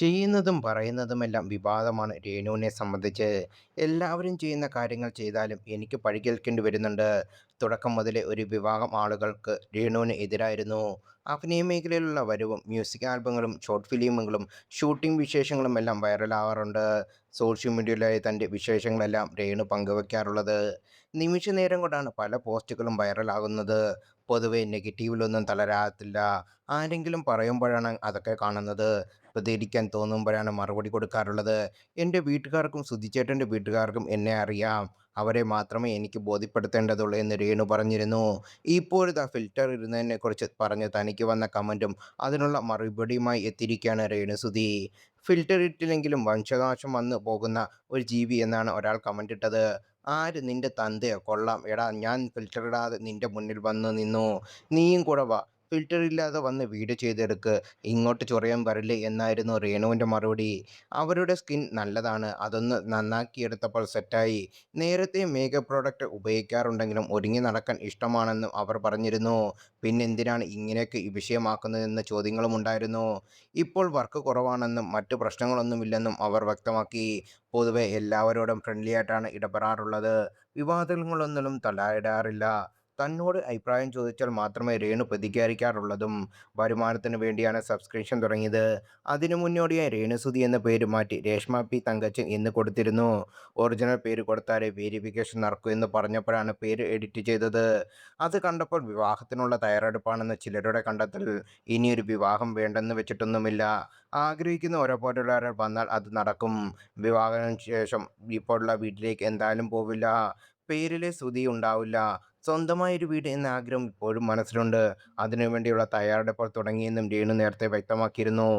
ചെയ്യുന്നതും പറയുന്നതുമെല്ലാം വിവാദമാണ് രേണുവിനെ സംബന്ധിച്ച്. എല്ലാവരും ചെയ്യുന്ന കാര്യങ്ങൾ ചെയ്താലും എനിക്ക് പഴി കേൾക്കേണ്ടി വരുന്നുണ്ട്. തുടക്കം മുതലേ ഒരു വിഭാഗം ആളുകൾക്ക് രേണുവിന് എതിരായിരുന്നു. അഭിനയ മേഖലയിലുള്ള വരവും മ്യൂസിക് ആൽബങ്ങളും ഷോർട്ട് ഫിലിമുകളും ഷൂട്ടിംഗ് വിശേഷങ്ങളും എല്ലാം വൈറലാവാറുണ്ട്. സോഷ്യൽ മീഡിയയിലായി തൻ്റെ വിശേഷങ്ങളെല്ലാം രേണു പങ്കുവയ്ക്കാറുള്ളത്. നിമിഷ നേരം കൊണ്ടാണ് പല പോസ്റ്റുകളും വൈറലാകുന്നത്. പൊതുവെ നെഗറ്റീവിലൊന്നും തളരാത്തില്ല. ആരെങ്കിലും പറയുമ്പോഴാണ് അതൊക്കെ കാണുന്നത്. പ്രതികരിക്കാൻ തോന്നുമ്പോഴാണ് മറുപടി കൊടുക്കാറുള്ളത്. എൻ്റെ വീട്ടുകാർക്കും സുധിച്ചേട്ടൻ്റെ വീട്ടുകാർക്കും എന്നെ അറിയാം. അവരെ മാത്രമേ എനിക്ക് ബോധ്യപ്പെടുത്തേണ്ടതുള്ളൂ എന്ന് രേണു പറഞ്ഞിരുന്നു. ഇപ്പോഴിതാ ഫിൽറ്റർ ഇടുന്നതിനെക്കുറിച്ച് പറഞ്ഞ് തനിക്ക് വന്ന കമൻറ്റും അതിനുള്ള മറുപടിയുമായി എത്തിയിരിക്കുകയാണ് രേണുസുധി. ഫിൽറ്റർ ഇട്ടില്ലെങ്കിലും വംശനാശം വന്നു പോകുന്ന ഒരു ജീവി എന്നാണ് ഒരാൾ കമൻ്റ് ഇട്ടത്. ആര് നിന്റെ തന്തയോ? കൊള്ളാം എടാ, ഞാൻ ഫിൽറ്റർ ഇടാതെ നിന്റെ മുന്നിൽ വന്ന് നിന്നു. നീയും കൂടെ വാ, ഫിൽറ്റർ ഇല്ലാതെ വന്ന് വീഡിയോ ചെയ്തെടുക്ക്, ഇങ്ങോട്ട് ചൊറിയാൻ വരില്ലേ എന്നായിരുന്നു രേണുവിൻ്റെ മറുപടി. അവരുടെ സ്കിൻ നല്ലതാണ്, അതൊന്ന് നന്നാക്കിയെടുത്തപ്പോൾ സെറ്റായി. നേരത്തെ മേക്കപ്പ് പ്രോഡക്റ്റ് ഉപയോഗിക്കാറുണ്ടെങ്കിലും ഒരുങ്ങി നടക്കാൻ ഇഷ്ടമാണെന്നും അവർ പറഞ്ഞിരുന്നു. പിന്നെന്തിനാണ് ഇങ്ങനെയൊക്കെ വിഷയമാക്കുന്നതെന്ന ചോദ്യങ്ങളും ഉണ്ടായിരുന്നു. ഇപ്പോൾ വർക്ക് കുറവാണെന്നും മറ്റു പ്രശ്നങ്ങളൊന്നുമില്ലെന്നും അവർ വ്യക്തമാക്കി. പൊതുവെ എല്ലാവരോടും ഫ്രണ്ട്ലി ആയിട്ടാണ് ഇടപെടാറുള്ളത്. വിവാദങ്ങളൊന്നിലും തലയിടാറില്ല. തന്നോട് അഭിപ്രായം ചോദിച്ചാൽ മാത്രമേ രേണു പ്രതികരിക്കാറുള്ളതും. വരുമാനത്തിന് വേണ്ടിയാണ് സബ്സ്ക്രിപ്ഷൻ തുടങ്ങിയത്. അതിനു മുന്നോടിയായി രേണുസുതി എന്ന പേര് മാറ്റി രേഷ്മ പി തങ്കച്ചൻ എന്ന് കൊടുത്തിരുന്നു. ഒറിജിനൽ പേര് കൊടുത്താലേ വേരിഫിക്കേഷൻ നടക്കൂ എന്ന് പറഞ്ഞപ്പോഴാണ് പേര് എഡിറ്റ് ചെയ്തത്. അത് കണ്ടപ്പോൾ വിവാഹത്തിനുള്ള തയ്യാറെടുപ്പാണെന്ന് ചിലരുടെ കണ്ടെത്തൽ. ഇനിയൊരു വിവാഹം വേണ്ടെന്ന് വെച്ചിട്ടൊന്നുമില്ല. ആഗ്രഹിക്കുന്ന ഓരോരുത്തർ വന്നാൽ അത് നടക്കും. വിവാഹത്തിന് ശേഷം ഇപ്പോഴുള്ള വീട്ടിലേക്ക് എന്തായാലും പോവില്ല. പേരിലെ ശ്രുതി ഉണ്ടാവില്ല. സ്വന്തമായൊരു വീട് എന്ന ആഗ്രഹം ഇപ്പോഴും മനസ്സിലുണ്ട്. അതിനുവേണ്ടിയുള്ള തയ്യാറെടുപ്പുകൾ തുടങ്ങിയെന്നും രേണു നേരത്തെ വ്യക്തമാക്കിയിരുന്നു.